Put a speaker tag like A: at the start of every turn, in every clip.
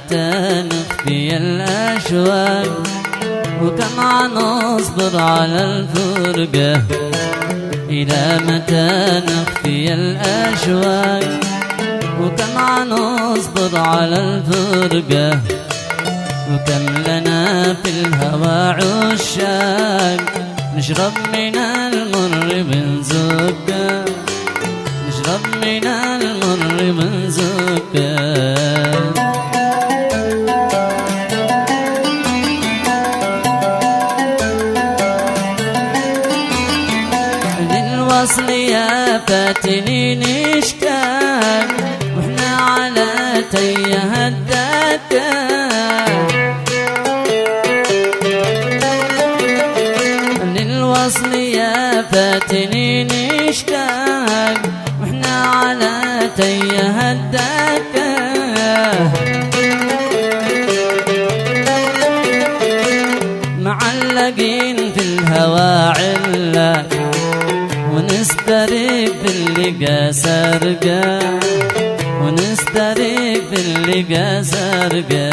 A: متى نخفي الأشواق وكم نصبر على الفرقة؟ إلى متى نخفي الأشواق وكم نصبر على الفرقة؟ وكم لنا في الهوى عشاق نشرب من المر بنزكه، نشرب من المر بنزكه. للوصل يا فاتني نشتاق واحنا على تيه الدكه. للوصل يا فاتني نشتاق واحنا على تيه الدكه. معلقين في الهوى عله ونسترق في اللقا سرقه، ونسترق في اللقا سرقه.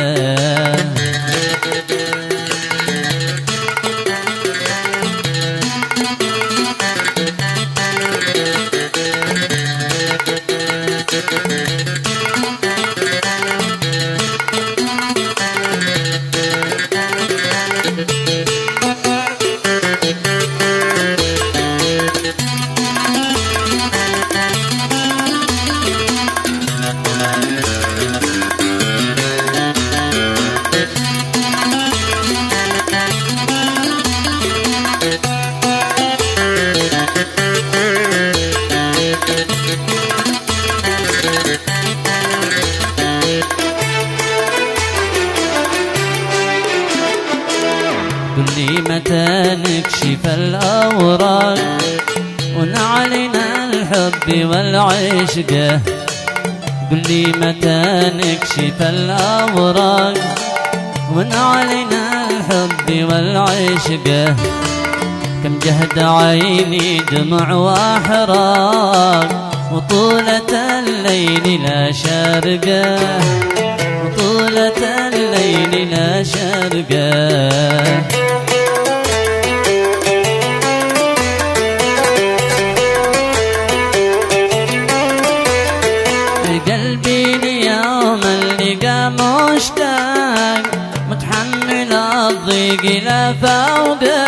A: قل لي متى نكشف الأوراق ونعلن الحب والعشقة؟ قل لي متى نكشف الأوراق ونعلن الحب والعشقة؟ كم جهد عيني دمع وأحراق وطولة الليل لا شارقة، وطولة الليل لا شارقة. قلبي ليوم اللقا مشتاق متحمل الضيق لا فوقه.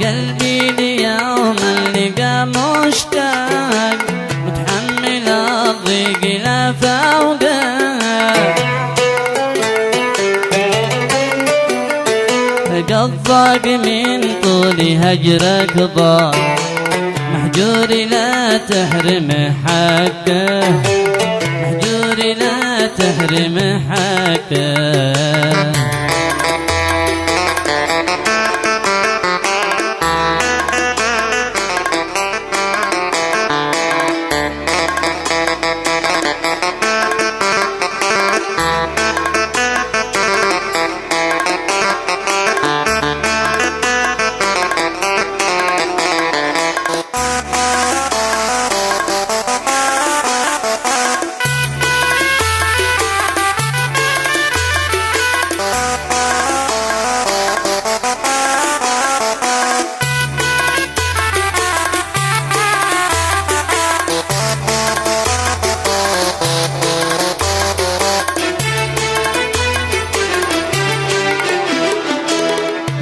A: قلبي ليوم اللقا مشتاق متحمل الضيق لا فوقه. قد ضاق من طول هجرك ضاق محجوري لا تحرم حقه، محجوري لا تحرم حقه.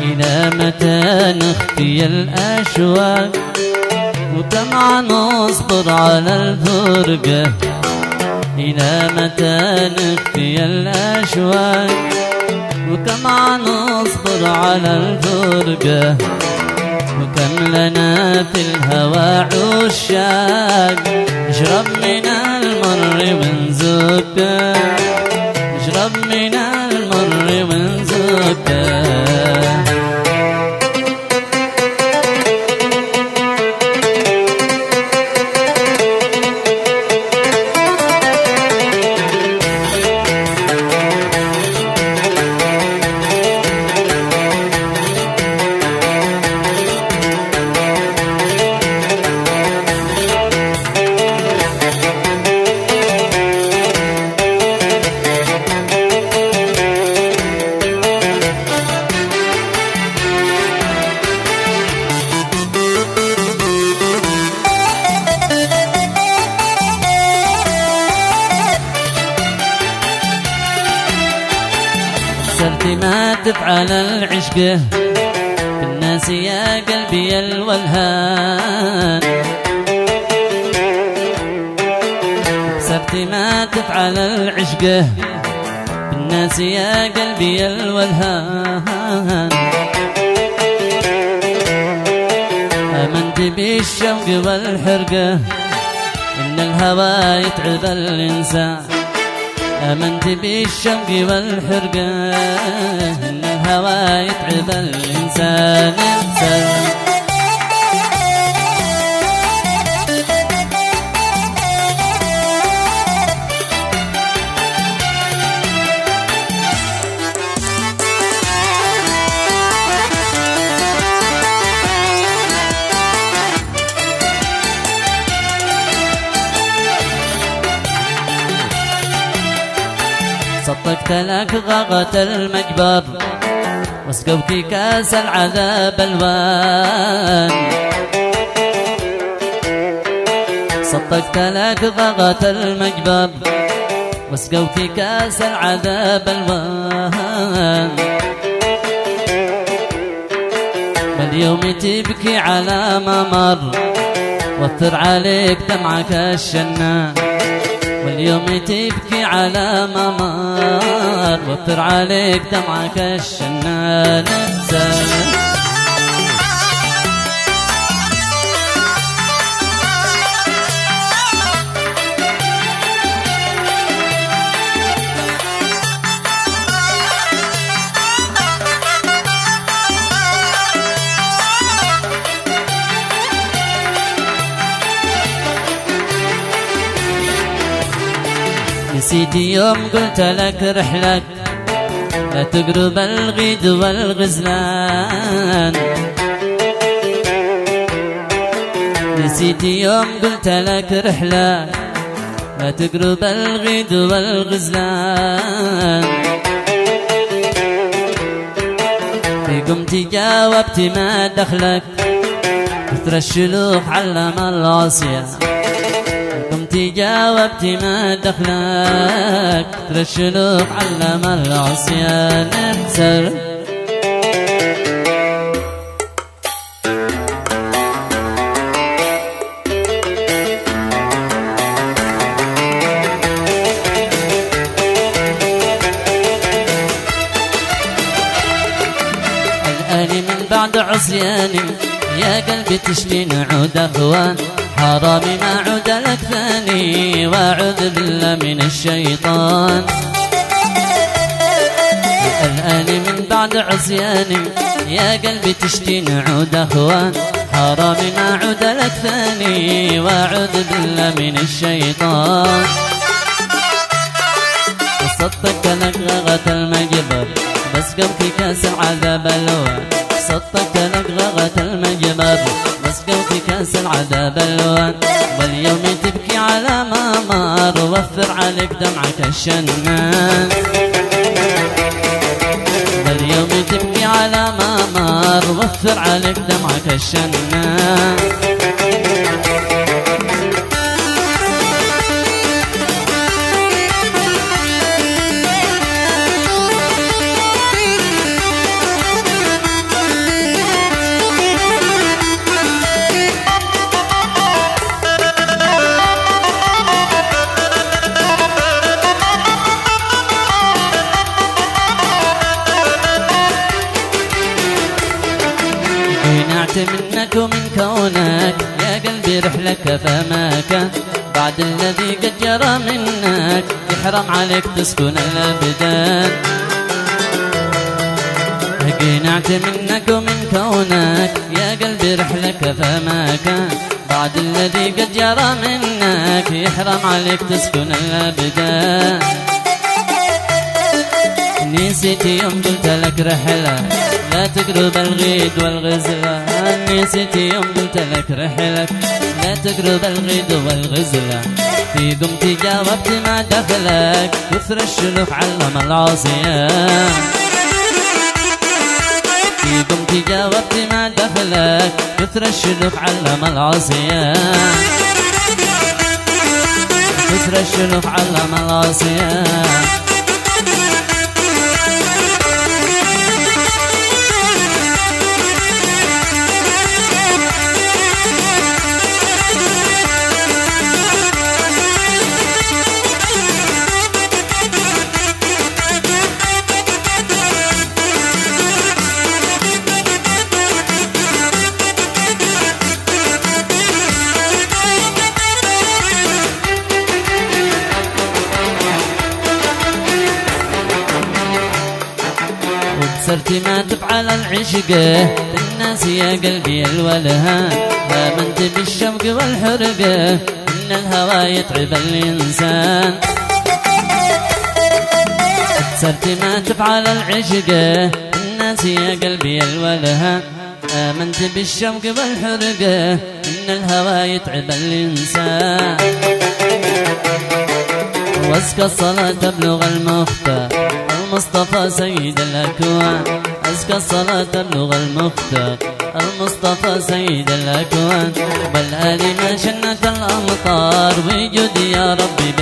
A: إلى متى نخفي الأشواق وكم نصبر على الفرقة؟ إلى متى نخفي الأشواق وكم نصبر على الفرقة؟ وكم لنا في الهوى عشاق نشرب من المر ونزكه، نشرب من المر ونزكه. تفعل العشق بالناس يا قلبي الولهان، كسرت ما تفعل العشق بالناس يا قلبي الولهان، آمنت بالشوق والحرقة إن الهوى يتعب الإنسان، آمنت بالشوق والحرقة إن الهوى يتعب الإنسان. صدقت لك غاغة المجبر واسقوك كاس العذاب الوان، صدقت لك غاغة المجبر واسقوك كاس العذاب الوان، واليوم تبكي على ما مر وثر عليك دمعك الشنان، واليوم تبكي على ما مر وفر عليك دمعك الشنان. نسيت يوم قلت لك رحلك لا تقرب الغيد والغزلان، نسيت يوم قلت لك رحلك لا تقرب الغيد والغزلان، في قمت جاوبت ما دخلك كثر الشلوخ علم العصيان، قمت جاوبت ما دخلك كثر الشلوخ علم العصيان. انسر الآن من بعد عصياني يا قلبي تشلين عود أخوان، حرامي ما عود لك ثاني واعوذ بالله من الشيطان، الآن من بعد عصياني يا قلبي تشتين عود أخوان، حرامي ما عود لك ثاني واعوذ بالله من الشيطان، صدقت لك غاغة المجبر بس قبك كاس العذاب الوان، صدقت لك غاغة المجبر بس قوتي كاس العذاب الوان، واليوم تبكي على ما مر ووفر عليك دمعك الشنان، واليوم تبكي على ما مر ووفر عليك دمعك الشنان. منك ومن كونك يا قلبي رحلك فما كان، بعد الذي قد جرى منك يحرم عليك تسكن الأبدان، قنعت منك ومن كونك يا قلبي رحلك فما كان، بعد الذي قد جرى منك يحرم عليك تسكن الأبدان، نسيت يوم قلت لك رحلة لا تقرب الغيد والغزلان، نسيت يوم قلت لك رحلك لا تقرب الغيد والغزلان، في قمت جاوبت ما دخلك كثر الشلوخ علم العصيان، في قمت جاوبت ما دخلك كثر الشلوخ علم العصيان، كثر الشلوخ علم العصيان. صرت ما تفعل العشق الناس يا قلبي الولهان، آمنت بالشوق والحرقة إن الهوى يتعب الإنسان. صرت ما تفعل العشق الناس يا قلبي الولهان، آمنت بالشوق والحرقة إن الهوى يتعب الإنسان. وأزكى الصلاة تبلغ المختار المصطفى سيد الأكوان، أزكى الصلاة تبلغ المختار المصطفى سيد الأكوان، والآل ما شنت الأمطار وجود يا ربي